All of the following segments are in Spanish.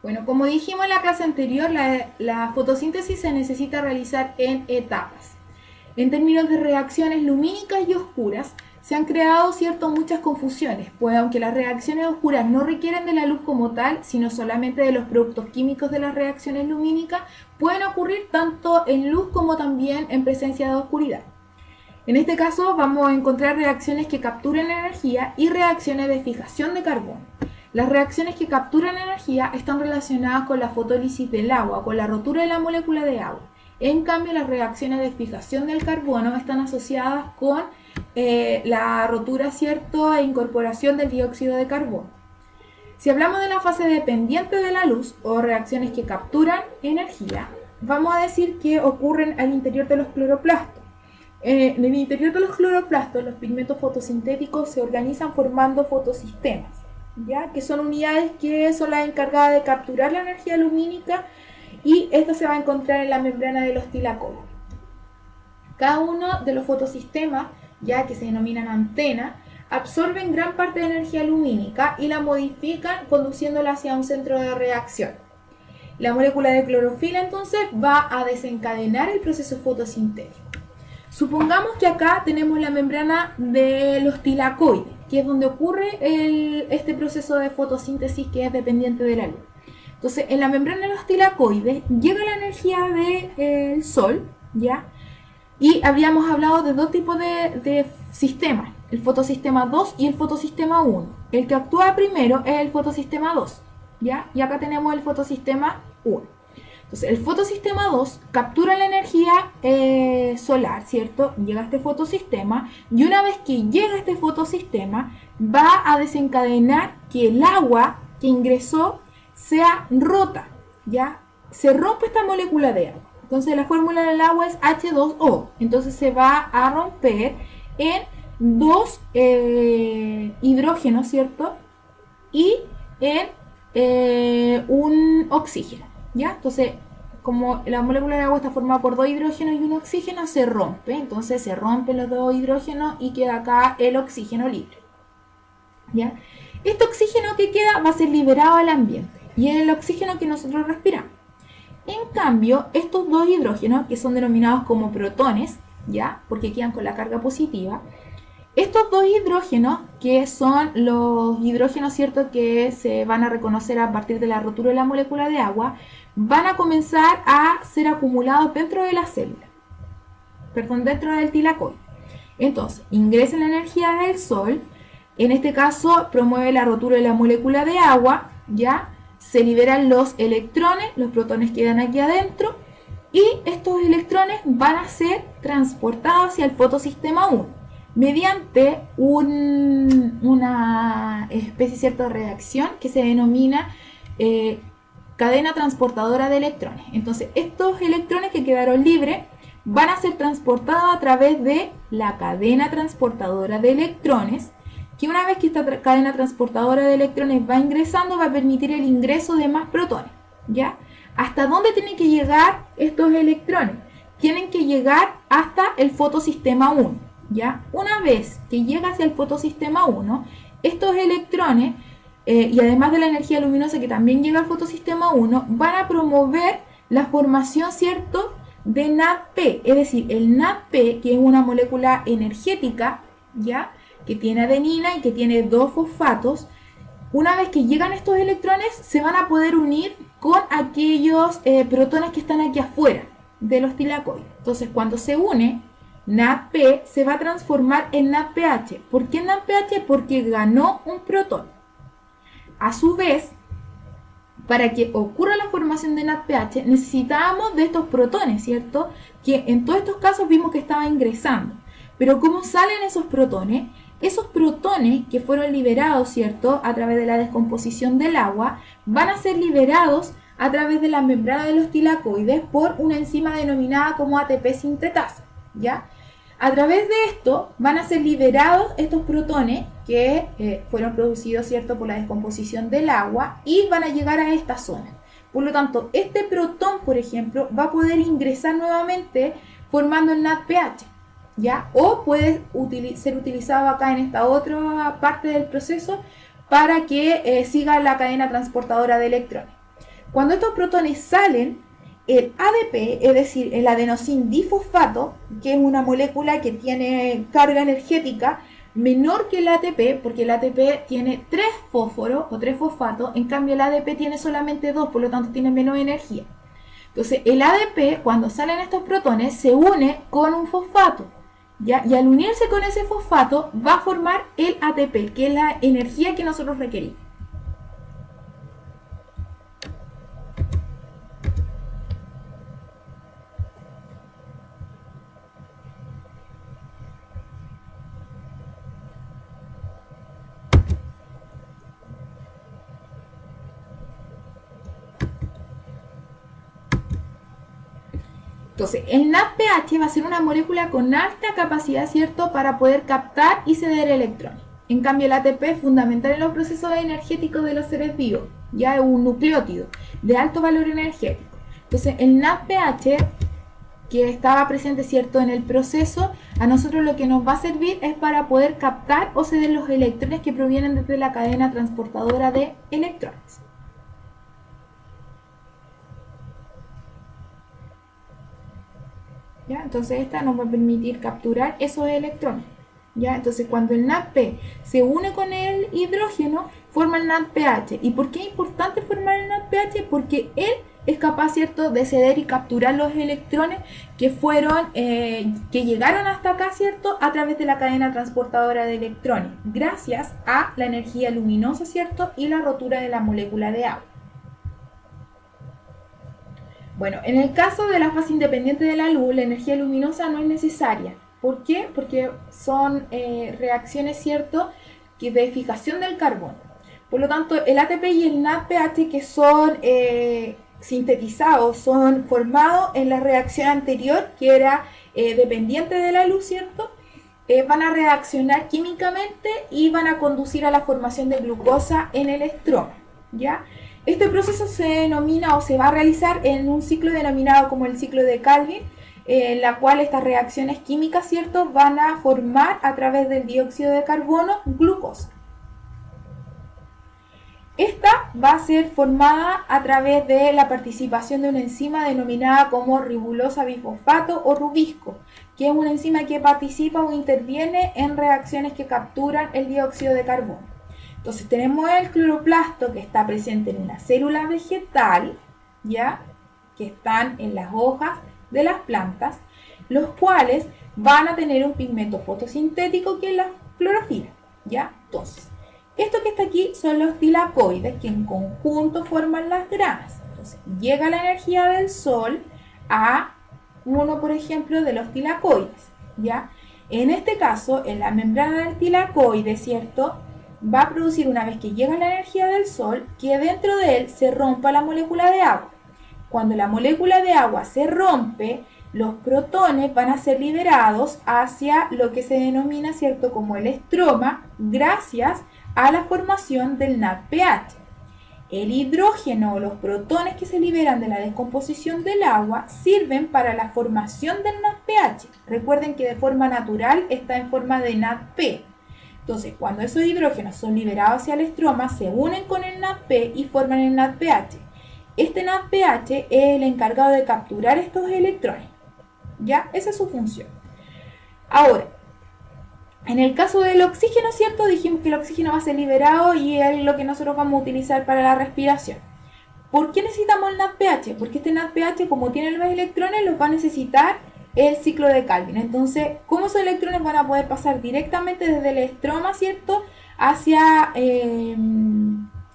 Bueno, como dijimos en la clase anterior, la fotosíntesis se necesita realizar en etapas. En términos de reacciones lumínicas y oscuras, se han creado muchas confusiones, pues aunque las reacciones oscuras no requieren de la luz como tal, sino solamente de los productos químicos de las reacciones lumínicas, pueden ocurrir tanto en luz como también en presencia de oscuridad. En este caso vamos a encontrar reacciones que capturan energía y reacciones de fijación de carbono. Las reacciones que capturan energía están relacionadas con la fotólisis del agua, con la rotura de la molécula de agua. En cambio, las reacciones de fijación del carbono están asociadas con la rotura, e incorporación del dióxido de carbono. Si hablamos de la fase dependiente de la luz o reacciones que capturan energía, vamos a decir que ocurren al interior de los cloroplastos. En el interior de los cloroplastos, los pigmentos fotosintéticos se organizan formando fotosistemas, ¿ya? Que son unidades que son las encargadas de capturar la energía lumínica, y esto se va a encontrar en la membrana de los tilacoides. Cada uno de los fotosistemas, ya que se denominan antenas, absorben gran parte de energía lumínica y la modifican conduciéndola hacia un centro de reacción. La molécula de clorofila entonces va a desencadenar el proceso fotosintético. Supongamos que acá tenemos la membrana de los tilacoides, que es donde ocurre este proceso de fotosíntesis que es dependiente de la luz. Entonces, en la membrana de los tilacoides llega la energía del sol, ¿ya? Y habíamos hablado de dos tipos de sistemas, el fotosistema 2 y el fotosistema 1. El que actúa primero es el fotosistema 2, ¿ya? Y acá tenemos el fotosistema 1. Entonces, el fotosistema 2 captura la energía solar, ¿cierto? Llega a este fotosistema, y una vez que llega a este fotosistema, va a desencadenar que el agua que ingresó sea rota, ¿ya? Se rompe esta molécula de agua. Entonces la fórmula del agua es H2O. Entonces se va a romper en dos hidrógenos, ¿cierto? Y en un oxígeno, ¿ya? Entonces, como la molécula de agua está formada por dos hidrógenos y un oxígeno, se rompe. Entonces se rompen los dos hidrógenos y queda acá el oxígeno libre, ¿ya? Este oxígeno que queda va a ser liberado al ambiente y es el oxígeno que nosotros respiramos. En cambio, estos dos hidrógenos, que son denominados como protones, ¿ya? Porque quedan con la carga positiva, estos dos hidrógenos, que son los hidrógenos, ¿cierto?, que se van a reconocer a partir de la rotura de la molécula de agua, van a comenzar a ser acumulados dentro de la célula, dentro del tilacoide. Entonces, ingresa la energía del sol, en este caso promueve la rotura de la molécula de agua, ¿ya? Se liberan los electrones, los protones quedan aquí adentro, y estos electrones van a ser transportados hacia el fotosistema 1 mediante una especie de reacción que se denomina cadena transportadora de electrones. Entonces, estos electrones que quedaron libres van a ser transportados a través de la cadena transportadora de electrones, que una vez que esta cadena transportadora de electrones va ingresando, va a permitir el ingreso de más protones, ¿ya? ¿Hasta dónde tienen que llegar estos electrones? Tienen que llegar hasta el fotosistema 1, ¿ya? Una vez que llega hacia el fotosistema 1, estos electrones, y además de la energía luminosa que también llega al fotosistema 1, van a promover la formación, ¿cierto?, de NADP, es decir, el NADP, que es una molécula energética, ¿ya?, que tiene adenina y que tiene dos fosfatos. Una vez que llegan estos electrones, se van a poder unir con aquellos protones que están aquí afuera de los tilacoides. Entonces, cuando se une, NADP se va a transformar en NADPH. ¿Por qué NADPH? Porque ganó un protón. A su vez, para que ocurra la formación de NADPH, necesitábamos de estos protones, ¿cierto? Que en todos estos casos vimos que estaba ingresando. Pero ¿cómo salen esos protones? Esos protones que fueron liberados, ¿cierto?, a través de la descomposición del agua, van a ser liberados a través de la membrana de los tilacoides por una enzima denominada como ATP sintetasa, ¿ya? A través de esto van a ser liberados estos protones que fueron producidos, ¿cierto?, por la descomposición del agua, y van a llegar a esta zona. Por lo tanto, este protón, por ejemplo, va a poder ingresar nuevamente formando el NADPH, ¿ya? O puede ser utilizado acá en esta otra parte del proceso para que siga la cadena transportadora de electrones. Cuando estos protones salen, el ADP, es decir, el adenosin difosfato, que es una molécula que tiene carga energética menor que el ATP, porque el ATP tiene 3 fósforos o 3 fosfatos, en cambio el ADP tiene solamente 2, por lo tanto tiene menos energía. Entonces el ADP, cuando salen estos protones, se une con un fosfato, ¿ya? Y al unirse con ese fosfato va a formar el ATP, que es la energía que nosotros requerimos. Entonces, el NADPH va a ser una molécula con alta capacidad, ¿cierto?, para poder captar y ceder electrones. En cambio, el ATP es fundamental en los procesos energéticos de los seres vivos. Ya es un nucleótido de alto valor energético. Entonces, el NADPH, que estaba presente, ¿cierto?, en el proceso, a nosotros lo que nos va a servir es para poder captar o ceder los electrones que provienen desde la cadena transportadora de electrones. ¿Ya? Entonces esta nos va a permitir capturar esos electrones. ¿Ya? Entonces cuando el NADP se une con el hidrógeno, forma el NADPH. ¿Y por qué es importante formar el NADPH? Porque él es capaz, ¿cierto?, de ceder y capturar los electrones que fueron, que llegaron hasta acá, ¿cierto?, a través de la cadena transportadora de electrones, gracias a la energía luminosa, ¿cierto?, y la rotura de la molécula de agua. Bueno, en el caso de la fase independiente de la luz, la energía luminosa no es necesaria. ¿Por qué? Porque son reacciones, ¿cierto?, que de fijación del carbono. Por lo tanto, el ATP y el NADPH, que son sintetizados, son formados en la reacción anterior, que era dependiente de la luz, ¿cierto?, van a reaccionar químicamente y van a conducir a la formación de glucosa en el estroma, ¿ya? Este proceso se denomina o se va a realizar en un ciclo denominado como el ciclo de Calvin, en la cual estas reacciones químicas, ¿cierto?, van a formar a través del dióxido de carbono glucosa. Esta va a ser formada a través de la participación de una enzima denominada como ribulosa bifosfato o rubisco, que es una enzima que participa o interviene en reacciones que capturan el dióxido de carbono. Entonces tenemos el cloroplasto, que está presente en una célula vegetal, ¿ya?, que están en las hojas de las plantas, los cuales van a tener un pigmento fotosintético que es la clorofila, ¿ya? Entonces, esto que está aquí son los tilacoides, que en conjunto forman las granas. Entonces, llega la energía del sol a uno, por ejemplo, de los tilacoides, ¿ya? En este caso, en la membrana del tilacoide, ¿cierto?, va a producir, una vez que llega la energía del sol, que dentro de él se rompa la molécula de agua. Cuando la molécula de agua se rompe, los protones van a ser liberados hacia lo que se denomina, ¿cierto?, como el estroma, gracias a la formación del NADPH. El hidrógeno o los protones que se liberan de la descomposición del agua sirven para la formación del NADPH. Recuerden que de forma natural está en forma de NADP. Entonces, cuando esos hidrógenos son liberados hacia el estroma, se unen con el NADP y forman el NADPH. Este NADPH es el encargado de capturar estos electrones, ¿ya? Esa es su función. Ahora, en el caso del oxígeno, ¿cierto?, dijimos que el oxígeno va a ser liberado y es lo que nosotros vamos a utilizar para la respiración. ¿Por qué necesitamos el NADPH? Porque este NADPH, como tiene los electrones, los va a necesitar el ciclo de Calvin. Entonces, ¿cómo esos electrones van a poder pasar directamente desde el estroma, ¿cierto?, hacia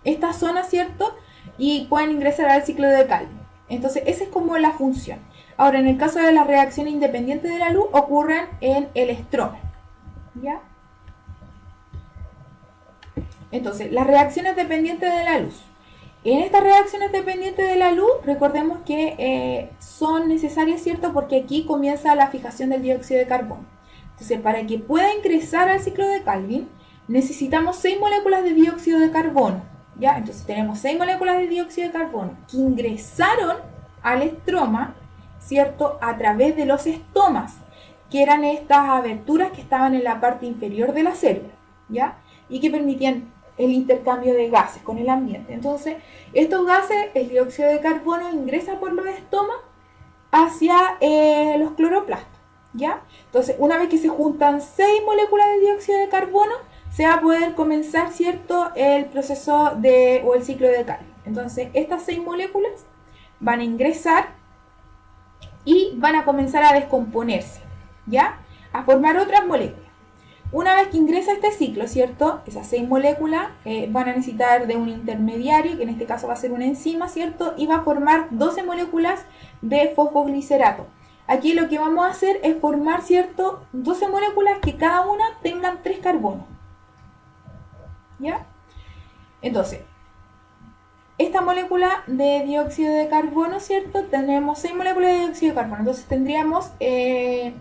esta zona, ¿cierto?, y pueden ingresar al ciclo de Calvin? Entonces, esa es como la función. Ahora, en el caso de las reacciones independientes de la luz, ocurren en el estroma, ¿ya? Entonces, las reacciones dependientes de la luz. En estas reacciones dependientes de la luz, recordemos que son necesarias, ¿cierto?, porque aquí comienza la fijación del dióxido de carbono. Entonces, para que pueda ingresar al ciclo de Calvin, necesitamos 6 moléculas de dióxido de carbono, ¿ya? Entonces, tenemos 6 moléculas de dióxido de carbono que ingresaron al estroma, ¿cierto?, a través de los estomas, que eran estas aberturas que estaban en la parte inferior de la célula, ¿ya?, y que permitían el intercambio de gases con el ambiente. Entonces, estos gases, el dióxido de carbono ingresa por los estomas hacia los cloroplastos, ¿ya? Entonces, una vez que se juntan 6 moléculas de dióxido de carbono, se va a poder comenzar, ¿cierto?, el proceso o el ciclo de Calvin. Entonces, estas 6 moléculas van a ingresar y van a comenzar a descomponerse, ¿ya? A formar otras moléculas. Una vez que ingresa este ciclo, ¿cierto? Esas 6 moléculas van a necesitar de un intermediario, que en este caso va a ser una enzima, ¿cierto? Y va a formar 12 moléculas de fosfoglicerato. Aquí lo que vamos a hacer es formar, ¿cierto?, 12 moléculas que cada una tengan 3 carbonos, ¿ya? Entonces, esta molécula de dióxido de carbono, ¿cierto? Tenemos 6 moléculas de dióxido de carbono. Entonces tendríamos 6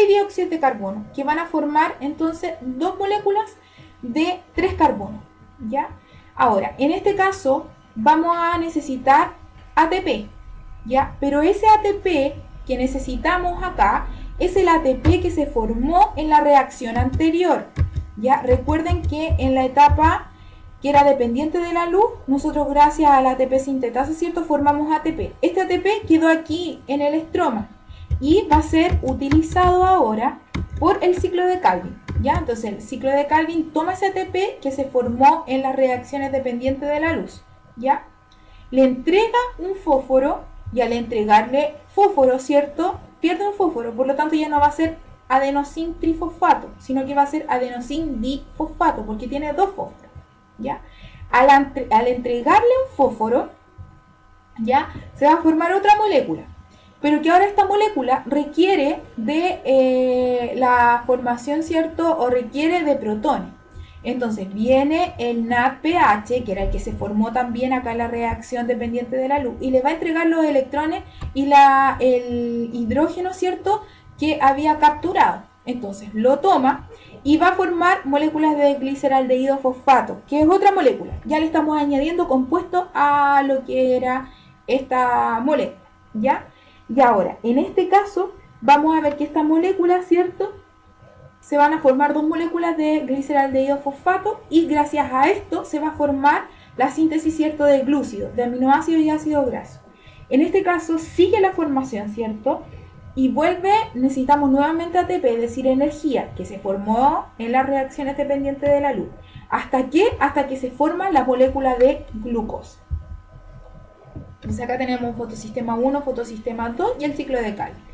dióxidos de carbono que van a formar entonces 2 moléculas de 3 carbonos, ¿ya? Ahora, en este caso vamos a necesitar ATP, ¿ya? Pero ese ATP que necesitamos acá es el ATP que se formó en la reacción anterior, ¿ya? Recuerden que en la etapa que era dependiente de la luz, nosotros gracias a la ATP sintetasa, ¿cierto?, formamos ATP. Este ATP quedó aquí en el estroma y va a ser utilizado ahora por el ciclo de Calvin, ¿ya? Entonces el ciclo de Calvin toma ese ATP que se formó en las reacciones dependientes de la luz, ¿ya? Le entrega un fósforo y al entregarle fósforo, ¿cierto?, pierde un fósforo, por lo tanto ya no va a ser adenosin trifosfato, sino que va a ser adenosin difosfato, porque tiene 2 fósforos, ¿ya? Al entregarle un fósforo, ¿ya?, se va a formar otra molécula, pero que ahora esta molécula requiere de la formación, ¿cierto?, o requiere de protones. Entonces viene el NADPH, que era el que se formó también acá en la reacción dependiente de la luz, y le va a entregar los electrones y el hidrógeno, ¿cierto?, que había capturado. Entonces lo toma y va a formar moléculas de gliceraldehído fosfato, que es otra molécula. Ya le estamos añadiendo compuesto a lo que era esta molécula, ¿ya? Y ahora, en este caso, vamos a ver que esta molécula, ¿cierto?, se van a formar 2 moléculas de gliceraldehído fosfato y gracias a esto se va a formar la síntesis, ¿cierto?, de glúcidos, de aminoácidos y ácidos grasos. En este caso sigue la formación, ¿cierto?, y vuelve, necesitamos nuevamente ATP, es decir, energía, que se formó en las reacciones dependientes de la luz. ¿Hasta qué? Hasta que se forma la molécula de glucosa. Entonces acá tenemos fotosistema 1, fotosistema 2 y el ciclo de Calvin.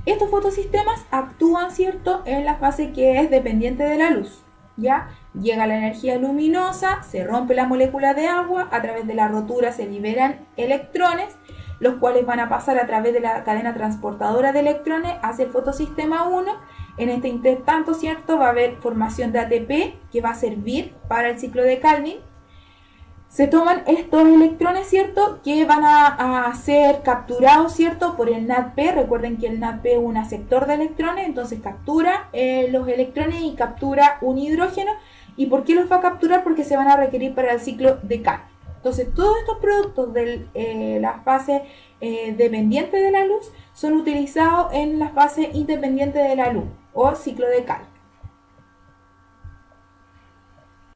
Estos fotosistemas actúan, ¿cierto?, en la fase que es dependiente de la luz, ¿ya? Llega la energía luminosa, se rompe la molécula de agua, a través de la rotura se liberan electrones, los cuales van a pasar a través de la cadena transportadora de electrones hacia el fotosistema 1. En este intertanto, ¿cierto?, va a haber formación de ATP que va a servir para el ciclo de Calvin. Se toman estos electrones, ¿cierto?, que van a ser capturados, ¿cierto?, por el NADP. Recuerden que el NADP es un aceptor de electrones, entonces captura los electrones y captura un hidrógeno. ¿Y por qué los va a capturar? Porque se van a requerir para el ciclo de Calvin. Entonces, todos estos productos de la fase dependiente de la luz son utilizados en la fase independiente de la luz o ciclo de Calvin.